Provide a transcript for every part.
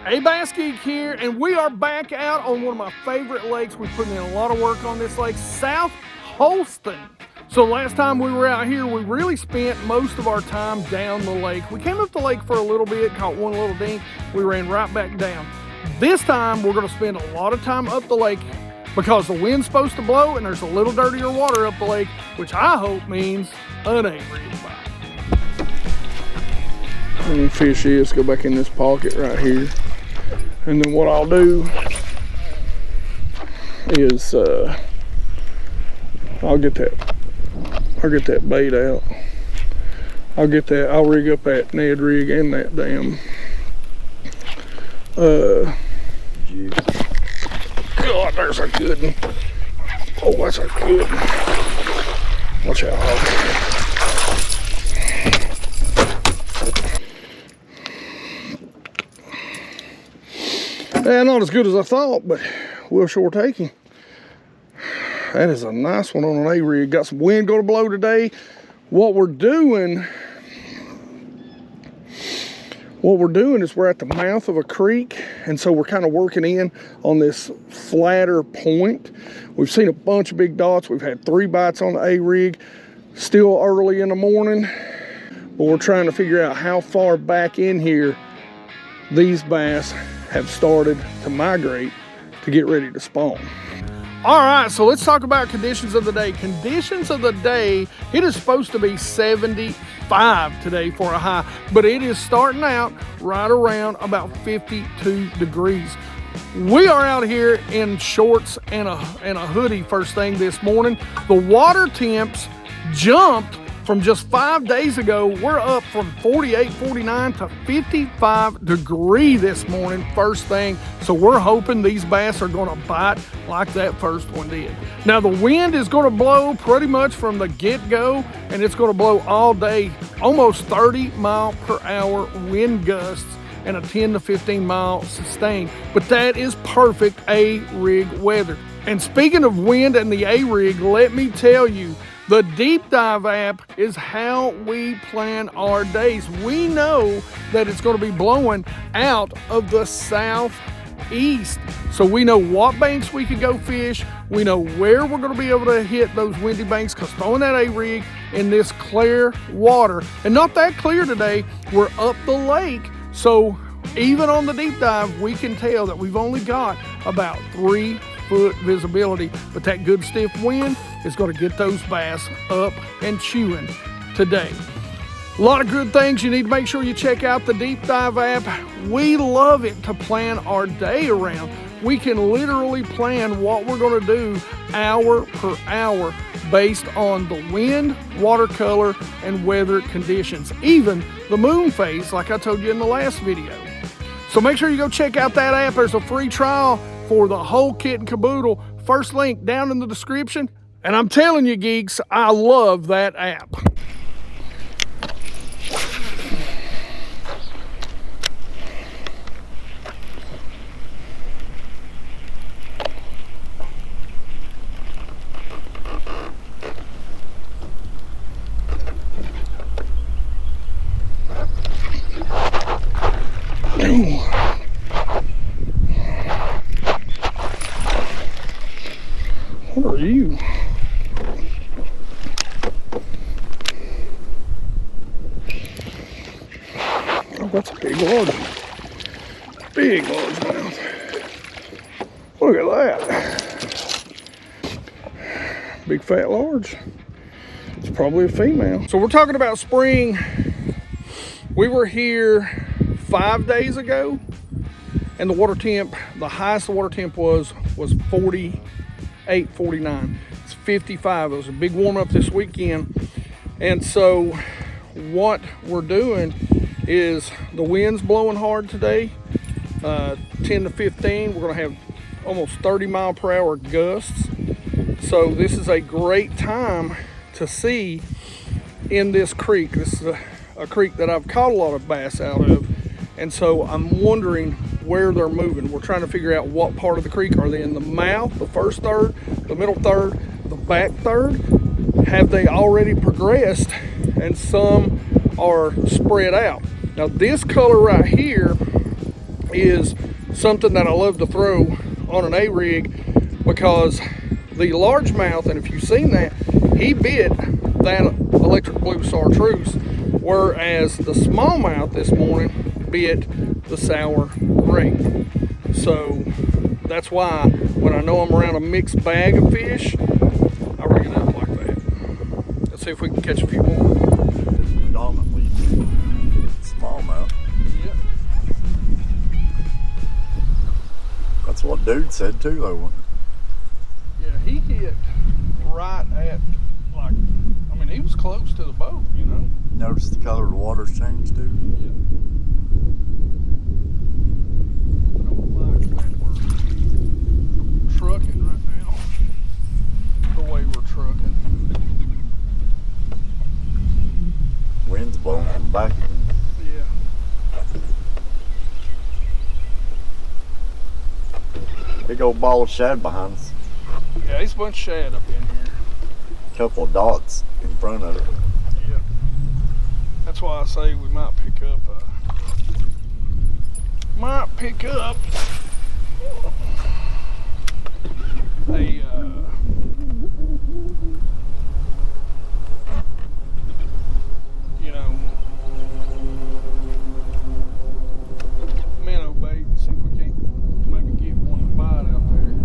Hey, BassGeek here, and we are back out on one of my favorite lakes. We're putting in a lot of work on this lake, South Holston. So last time we were out here, we really spent most of our time down the lake. We came up the lake for a little bit, caught one little dink, we ran right back down. This time, we're gonna spend a lot of time up the lake because the wind's supposed to blow and there's a little dirtier water up the lake, which I hope means an ARig bite. Let me fish this, go back in this pocket right here. And then what I'll do is I'll get that bait out. I'll rig up that Ned rig and that damn God, there's a good one. Oh, that's a good one. Watch out, Hawk. Yeah, not as good as I thought, but we'll sure take him. That is a nice one on an ARig. Got some wind going to blow today. What we're doing is we're at the mouth of a creek, and so we're kind of working in on this flatter point. We've seen a bunch of big dots. We've had 3 bites on the ARig. Still early in the morning, but we're trying to figure out how far back in here these bass have started to migrate to get ready to spawn. All right, so let's talk about conditions of the day. Conditions of the day, it is supposed to be 75 today for a high, but it is starting out right around about 52 degrees. We are out here in shorts and a hoodie first thing this morning. The water temps jumped from just 5 days ago. We're up from 48, 49 to 55 degrees this morning, first thing. So we're hoping these bass are gonna bite like that first one did. Now the wind is gonna blow pretty much from the get-go, and it's gonna blow all day, almost 30-mile-per-hour wind gusts and a 10 to 15 mile sustained. But that is perfect ARig weather. And speaking of wind and the ARig, let me tell you, the deep dive app is how we plan our days. We know that it's going to be blowing out of the southeast. So we know what banks we could go fish. We know where we're going to be able to hit those windy banks, because throwing that ARig in this clear water, and not that clear today, we're up the lake. So even on the deep dive, we can tell that we've only got about 3-foot visibility, but that good stiff wind is going to get those bass up and chewing today. A lot of good things. You need to make sure you check out the Deep Dive app. We love it to plan our day around. We can literally plan what we're going to do hour per hour based on the wind, water color, and weather conditions. Even the moon phase, like I told you in the last video. So make sure you go check out that app. There's a free trial for the whole kit and caboodle. First link down in the description. And I'm telling you, geeks, I love that app. What are you? Oh, that's a big largemouth. Big largemouth. Look at that. Big fat large. It's probably a female. So we're talking about spring. We were here 5 days ago, and the water temp, the highest the water temp was 48, 49. It's 55. It was a big warm up this weekend. And so what we're doing is the wind's blowing hard today, 10 to 15. We're gonna have almost 30-mile-per-hour gusts. So this is a great time to see in this creek. This is a creek that I've caught a lot of bass out of. And so I'm wondering where they're moving. We're trying to figure out what part of the creek. Are they in the mouth, the first third, the middle third, the back third? Have they already progressed? And some are spread out. Now this color right here is something that I love to throw on an ARig, because the largemouth, and if you've seen that, he bit that electric blue chartreuse, whereas the smallmouth this morning bit the sour grape. So that's why when I know I'm around a mixed bag of fish, I rig it up like that. Let's see if we can catch a few more. Predominantly smallmouth. Yep. That's what dude said too, though. Yeah, he hit right at, like, I mean, he was close to the boat, you know. Notice the color of the water's changed too. Yeah. I don't like that we're trucking right now, the way we're trucking. Wind's blowing from back. Yeah. Big old ball of shad behind us. Yeah, there's a bunch of shad up in here. Couple of dots in front of it. Yeah. That's why I say we might pick up a you know, minnow bait and see if we can't maybe get one to bite out there.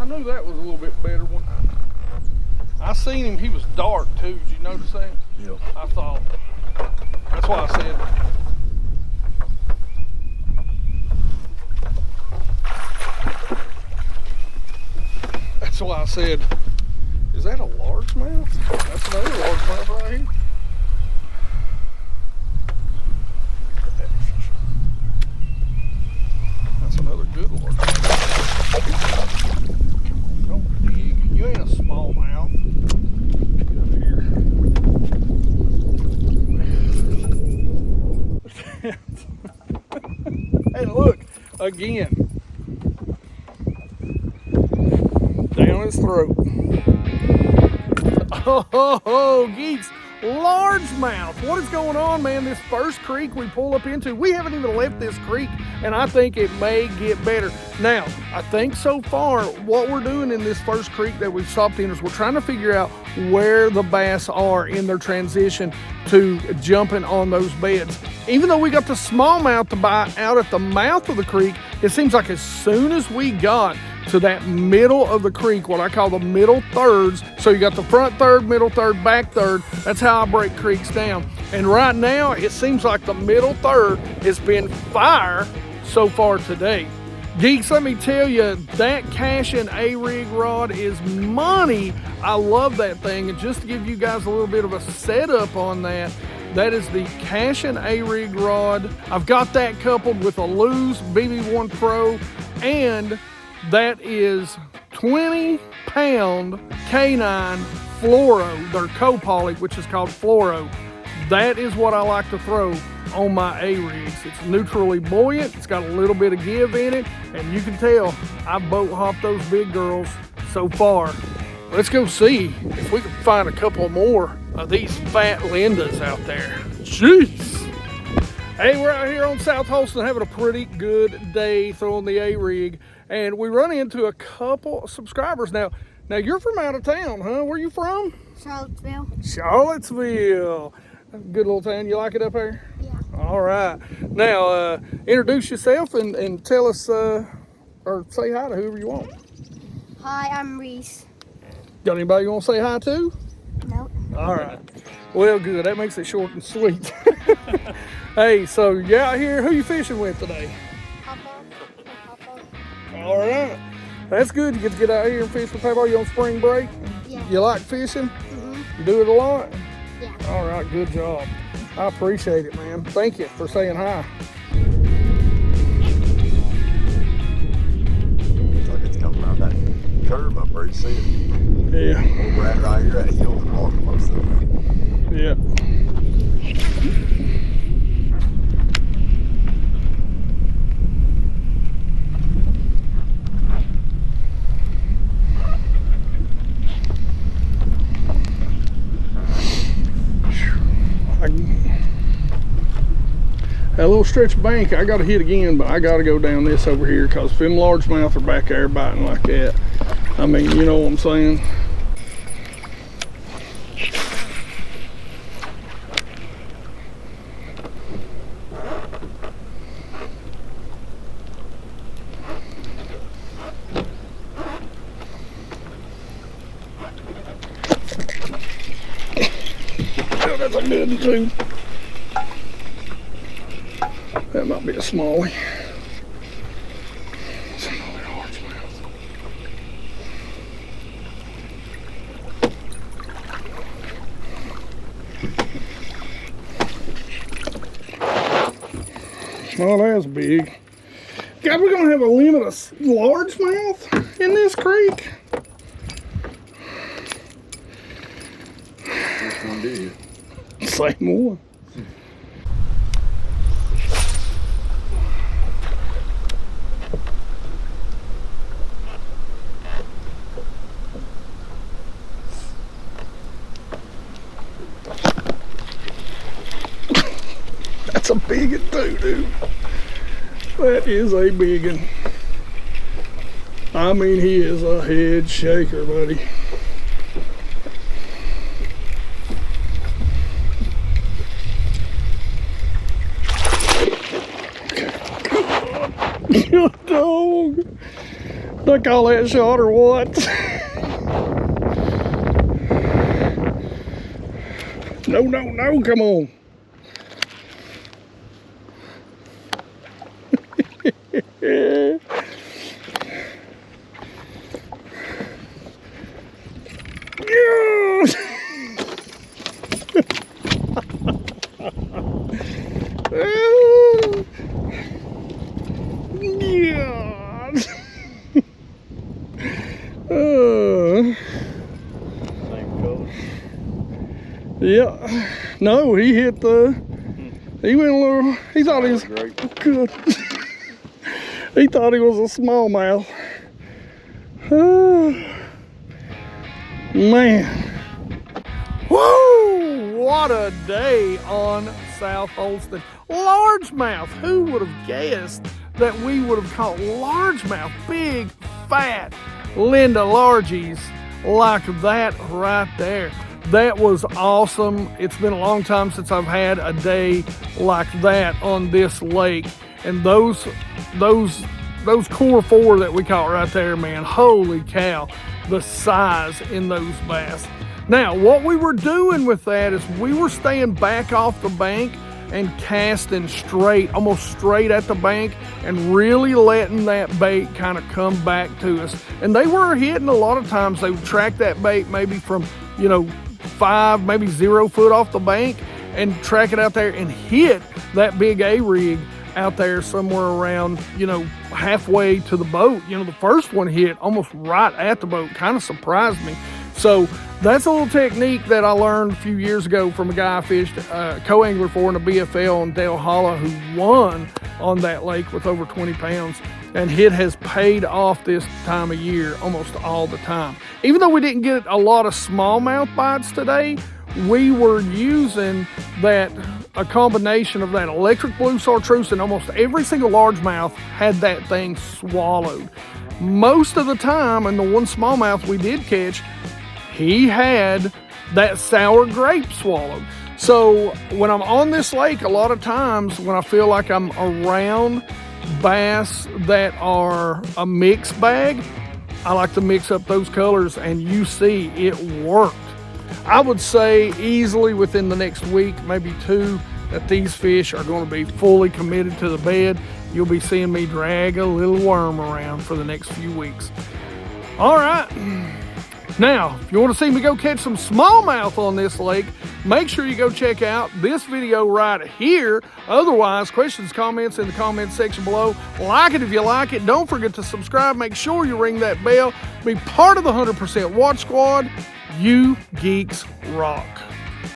I knew that was a little bit better one. I seen him, he was dark too. Did you notice that? Yep. I thought. That's why I said. That's why I said, is that a largemouth? That's another largemouth right here. That's another good largemouth. Don't dig. You ain't a smallmouth. Get up here. Hey, look again. Down his throat. Oh, geeks. Largemouth. What is going on, man? This first creek we pull up into, we haven't even left this creek, and I think it may get better. Now, I think so far what we're doing in this first creek that we've stopped in is we're trying to figure out where the bass are in their transition to jumping on those beds. Even though we got the smallmouth to bite out at the mouth of the creek, it seems like as soon as we got to that middle of the creek, what I call the middle thirds, so you got the front third, middle third, back third, that's how I break creeks down. And right now, it seems like the middle third has been fire so far today. Geeks, let me tell you, that Cashin ARig rod is money. I love that thing. And just to give you guys a little bit of a setup on that, that is the Cashin ARig rod. I've got that coupled with a loose BB1 Pro, and that is 20-pound K9 fluoro, their co-poly, which is called fluoro. That is what I like to throw on my ARigs. It's neutrally buoyant, it's got a little bit of give in it, and you can tell I boat hopped those big girls so far. Let's go see if we can find a couple more of these fat Lindas out there. Jeez. Hey, we're out here on South Holston having a pretty good day throwing the ARig, and we run into a couple of subscribers. Now you're from out of town, huh? Where you from? Charlottesville. Charlottesville. Good little town. You like it up there? Yeah. All right. Now, introduce yourself and tell us, or say hi to whoever you want. Hi, I'm Reese. Got anybody you want to say hi to? No. All right. Well, good. That makes it short and sweet. Hey, so you're out here. Who you fishing with today? Papa. All right. That's good. You get to get out here and fish with Papa. You on spring break? Yeah. You like fishing? Mm-hmm. You do it a lot? Yeah. All right. Good job. I appreciate it, man. Thank you for saying hi. Looks like it's coming around that curve up there. You see it? Yeah. We're at right here at Hill and Walk most of it. Yeah. That little stretch of bank, I got to hit again, but I got to go down this over here because if them largemouth are back there biting like that, I mean, you know what I'm saying? Oh, that's a good one too. That might be a smallie. Smallie largemouth. Oh, that's big. God, we're gonna have a limit of largemouth in this creek. Which one do you? Same one. That's a big one too, dude. That is a big one. I mean, he is a head shaker, buddy. Good dog. Did I call that shot or what? No, no, no, come on. Yeah. Yeah. No, he hit the. He went a little. He thought he was good. He thought he was a smallmouth. Man. Woo! What a day on South Holston. Largemouth. Who would have guessed that we would have caught largemouth? Big, fat Linda Largies like that right there. That was awesome. It's been a long time since I've had a day like that on this lake. And those core four that we caught right there, man, holy cow, the size in those bass. Now, what we were doing with that is we were staying back off the bank and casting straight, almost straight at the bank, and really letting that bait kind of come back to us. And they were hitting a lot of times. They would track that bait maybe from, 5, maybe 0 foot off the bank and track it out there and hit that big ARig out there somewhere around, halfway to the boat. The first one hit almost right at the boat, kind of surprised me. So that's a little technique that I learned a few years ago from a guy I fished co-angler for in a BFL in Dale Hollow who won on that lake with over 20 pounds. And it has paid off this time of year almost all the time. Even though we didn't get a lot of smallmouth bites today, we were using a combination of that electric blue chartreuse, and almost every single largemouth had that thing swallowed. Most of the time, and the one smallmouth we did catch, he had that sour grape swallowed. So when I'm on this lake, a lot of times when I feel like I'm around bass that are a mixed bag, I like to mix up those colors, and you see it worked. I would say easily within the next week, maybe 2, that these fish are going to be fully committed to the bed. You'll be seeing me drag a little worm around for the next few weeks. All right. Now, if you want to see me go catch some smallmouth on this lake, make sure you go check out this video right here. Otherwise, questions, comments in the comments section below. Like it if you like it. Don't forget to subscribe. Make sure you ring that bell. Be part of the 100% Watch Squad. You geeks rock.